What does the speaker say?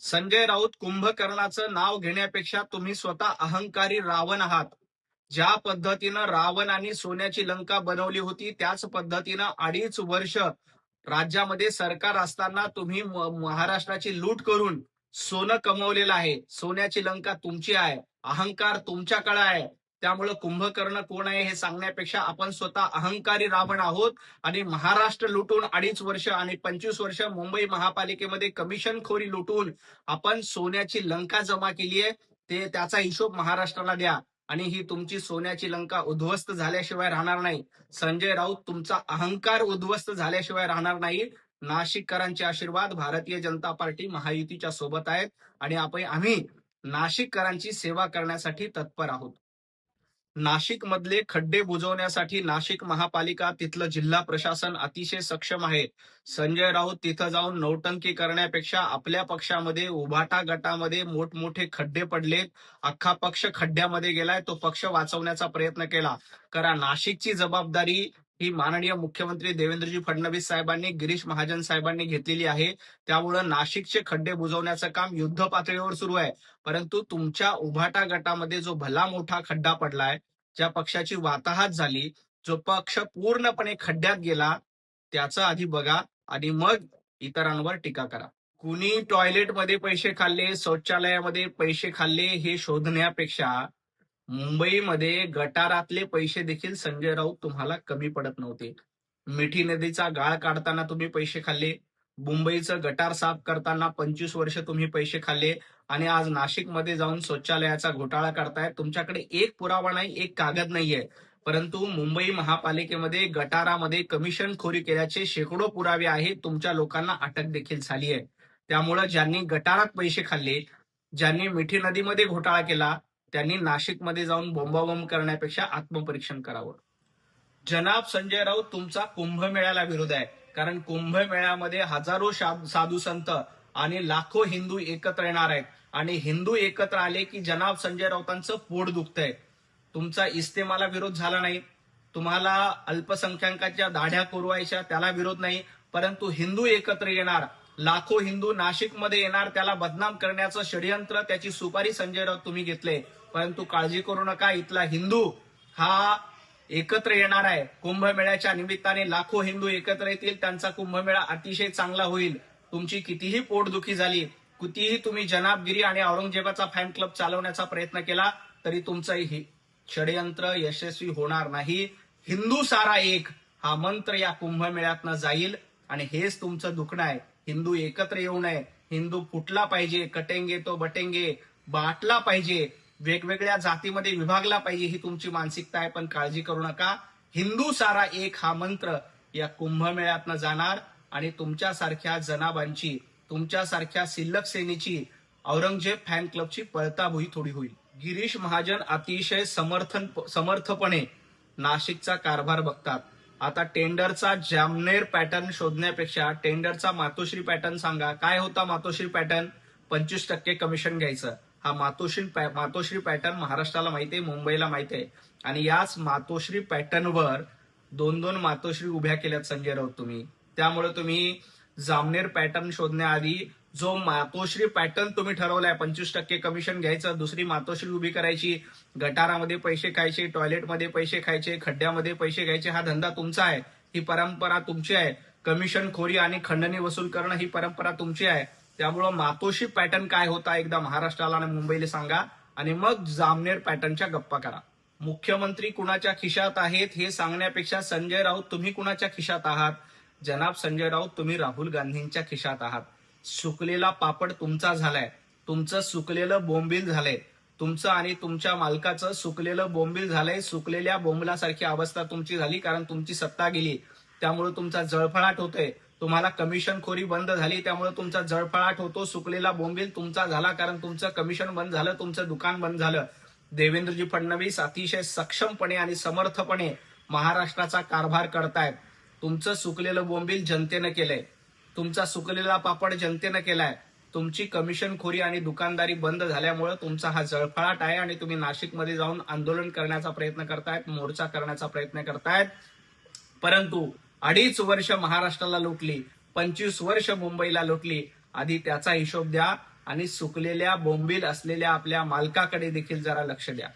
संजय राऊत कुंभकर्णाचं नाव घेण्यापेक्षा तुम्ही स्वतः अहंकारी रावण आहात. ज्या पद्धतीनं रावणाने सोन्याची लंका बनवली होती त्याच पद्धतीनं 2.5 वर्ष राज्यामध्ये सरकार असताना तुम्ही महाराष्ट्राची लूट करून सोनं कमवलेलं आहे. सोन्याची लंका तुमची आहे, अहंकार तुमच्याकडे आहे. त्यामुळे कुंभकर्ण कोण आहे हे सांगण्यापेक्षा आपण स्वतः अहंकारी रावण आहोत आणि महाराष्ट्र लुटून 2.5 वर्ष आणि 25 वर्ष मुंबई महापालिकेमध्ये कमिशनखोरी लुटून आपण सोन्याची लंका जमा केली आहे. त्याचा हिशोब महाराष्ट्राला द्या आणि ही तुमची सोन्याची लंका उद्ध्वस्त झाल्याशिवाय राहणार नाही. संजय राऊत तुमचा अहंकार उद्ध्वस्त झाल्याशिवाय राहणार नाही. नाशिककरांचे आशीर्वाद भारतीय जनता पार्टी महायुतीच्या सोबत आहेत आणि आम्ही नाशिककरांची सेवा करण्यासाठी तत्पर आहोत. नाशिक मधले खड्डे बुजवण्यासाठी नाशिक महापालिका तिथलं जिल्हा प्रशासन अतिशय सक्षम आहे. संजय राऊत तिथं जाऊन नौटंकी करण्यापेक्षा आपल्या पक्षामध्ये उभाटा गटामध्ये मोठमोठे खड्डे पडलेत, अख्खा पक्ष खड्ड्यामध्ये गेलाय, तो पक्ष वाचवण्याचा प्रयत्न केला. करा नाशिकची जबाबदारी ही माननीय मुख्यमंत्री देवेंद्रजी फडणवीस साहेबांनी, गिरीश महाजन साहेबांनी घेतलेली आहे. त्यामुळं नाशिकचे खड्डे बुजवण्याचं काम युद्ध पातळीवर सुरू आहे. परंतु तुमच्या उभाटा गटामध्ये जो भला मोठा खड्डा पडलाय, ज्या पक्षाची वाताहत झाली, जो पक्ष पूर्णपणे खड्ड्यात गेला, त्याचं आधी बघा आणि मग इतरांवर टीका करा. कुणी टॉयलेटमध्ये पैसे खाल्ले, शौचालयामध्ये पैसे खाल्ले हे शोधण्यापेक्षा मुंबईमध्ये गटारातले पैसे देखील संजय राऊत तुम्हाला कमी पडत नव्हते. मिठी नदीचा गाळ काढताना तुम्ही पैसे खाल्ले, मुंबईचं गटार साफ करताना 25 वर्ष तुम्ही पैसे खाल्ले आणि आज नाशिकमध्ये जाऊन शौचालयाचा घोटाळा करताय. तुमच्याकडे एक पुरावा नाही, एक कागद नाहीये, परंतु मुंबई महापालिकेमध्ये गटारामध्ये कमिशनखोरी केल्याचे शेकडो पुरावे आहेत. तुमच्या लोकांना अटक देखील झाली आहे. त्यामुळं ज्यांनी गटारात पैसे खाल्ले, ज्यांनी मिठी नदीमध्ये घोटाळा केला, त्यांनी नाशिकमध्ये जाऊन बोंबाबोंब करण्यापेक्षा आत्मपरीक्षण करावं. जनाब संजय राऊत तुमचा कुंभमेळ्याला विरोध आहे, कारण कुंभमेळ्यामध्ये हजारो साधू संत आणि लाखो हिंदू एकत्र येणार आहेत आणि हिंदू एकत्र आले की जनाब संजय राऊतांचं पोट दुखतंय. तुमचा इस्तेमाला विरोध झाला नाही, तुम्हाला अल्पसंख्याकांच्या दाढ्या कोरवायच्या त्याला विरोध नाही, परंतु हिंदू एकत्र येणार, लाखो हिंदू नाशिकमध्ये येणार, त्याला बदनाम करण्याचं षडयंत्र, त्याची सुपारी संजय राऊत तुम्ही घेतले. परंतु काळजी करू नका, इथला हिंदू हा एकत्र येणार आहे. कुंभमेळ्याच्या निमित्ताने लाखो हिंदू एकत्र येतील, त्यांचा कुंभमेळा अतिशय चांगला होईल. तुमची कितीही पोटदुखी झाली, कितीही तुम्ही जनाबगिरी आणि औरंगजेबाचा फॅन क्लब चालवण्याचा प्रयत्न केला, तरी तुमचं हे षडयंत्र यशस्वी होणार नाही. हिंदू सारा एक हा मंत्र या कुंभमेळ्यातनं जाईल आणि हेच तुमचं दुखणं आहे. हिंदू एकत्र येऊ नये, हिंदू फुटला पाहिजे, कटेंगे तो बटेंगे, बाटला पाहिजे, वेगवेगळ्या जातीमध्ये विभागला पाहिजे, ही तुमची मानसिकता आहे. पण काळजी करू नका, हिंदू सारा एक हा मंत्र या कुंभमेळ्यातनं जाणार आणि तुमच्यासारख्या जनाबांची, तुमच्यासारख्या सिल्लक सेनेची, औरंगजेब फॅन क्लबची पळताभुई थोडी होईल. गिरीश महाजन अतिशय समर्थपणे नाशिकचा कारभार बघतात. आता टेंडरचा जामनेर पॅटर्न शोधण्यापेक्षा टेंडरचा मातोश्री पॅटर्न सांगा. काय होता मातोश्री पॅटर्न? 25% कमिशन घ्यायचं. हा मातोश्री पॅटर्न महाराष्ट्राला माहिती आहे, मुंबईला माहिती आहे आणि याच मातोश्री पॅटर्नवर 2-2 मातोश्री उभ्या केल्यात संजय राऊत तुम्ही. त्यामुळे तुम्ही जामनेर पॅटर्न शोधण्याआधी जो मातोश्री पॅटर्न तुम्ही ठरवलाय, 25% कमिशन घ्यायचं, दुसरी मातोश्री उभी करायची, गटारामध्ये पैसे खायचे, टॉयलेटमध्ये पैसे खायचे, खड्ड्यामध्ये पैसे घ्यायचे, हा धंदा तुमचा आहे, ही परंपरा तुमची आहे. कमिशन खोरी आणि खंडणी वसूल करणं ही परंपरा तुमची आहे. त्यामुळं मातोश्री पॅटर्न काय होता एकदा महाराष्ट्राला आणि मुंबईला सांगा आणि मग जामनेर पॅटर्नच्या गप्पा करा. मुख्यमंत्री कुणाच्या खिशात आहेत हे सांगण्यापेक्षा संजय राऊत तुम्ही कुणाच्या खिशात आहात? जनाब संजय राऊत तुम्ही राहुल गांधींच्या खिशात आहात. सुकलेला पापड तुमचा झालाय, तुमचं सुकलेलं बोंबील झालंय, तुमचं आणि तुमच्या मालकाचं सुकलेलं बोंबील झालंय. सुकलेल्या बोंबलासारखी अवस्था तुमची झाली, कारण तुमची सत्ता गेली, त्यामुळे तुमचा जळफळाट होतोय. तुम्हाला कमिशनखोरी बंद झाली, त्यामुळे तुमचा जळफळाट होतो. सुकलेला बोंबील तुमचा झाला, कारण तुमचं कमिशन बंद झालं, तुमचं दुकान बंद झालं. देवेंद्रजी फडणवीस अतिशय सक्षमपणे आणि समर्थपणे महाराष्ट्राचा कारभार करतायत. तुमचं सुकलेलं बोंबील जनतेनं केलंय, तुमचा सुकलेला पापड जनतेनं केलाय. तुमची कमिशनखोरी आणि दुकानदारी बंद झाल्यामुळे तुमचा हा जळफळाट आहे आणि तुम्ही नाशिकमध्ये जाऊन आंदोलन करण्याचा प्रयत्न करतायत, मोर्चा करण्याचा प्रयत्न करतायत. परंतु 2.5 वर्ष महाराष्ट्राला लुटली, 25 वर्ष मुंबईला लुटली, आधी त्याचा हिशोब द्या. आणि सुकलेल्या बोंबील असलेल्या आपल्या मालकाकडे देखील जरा लक्ष द्या.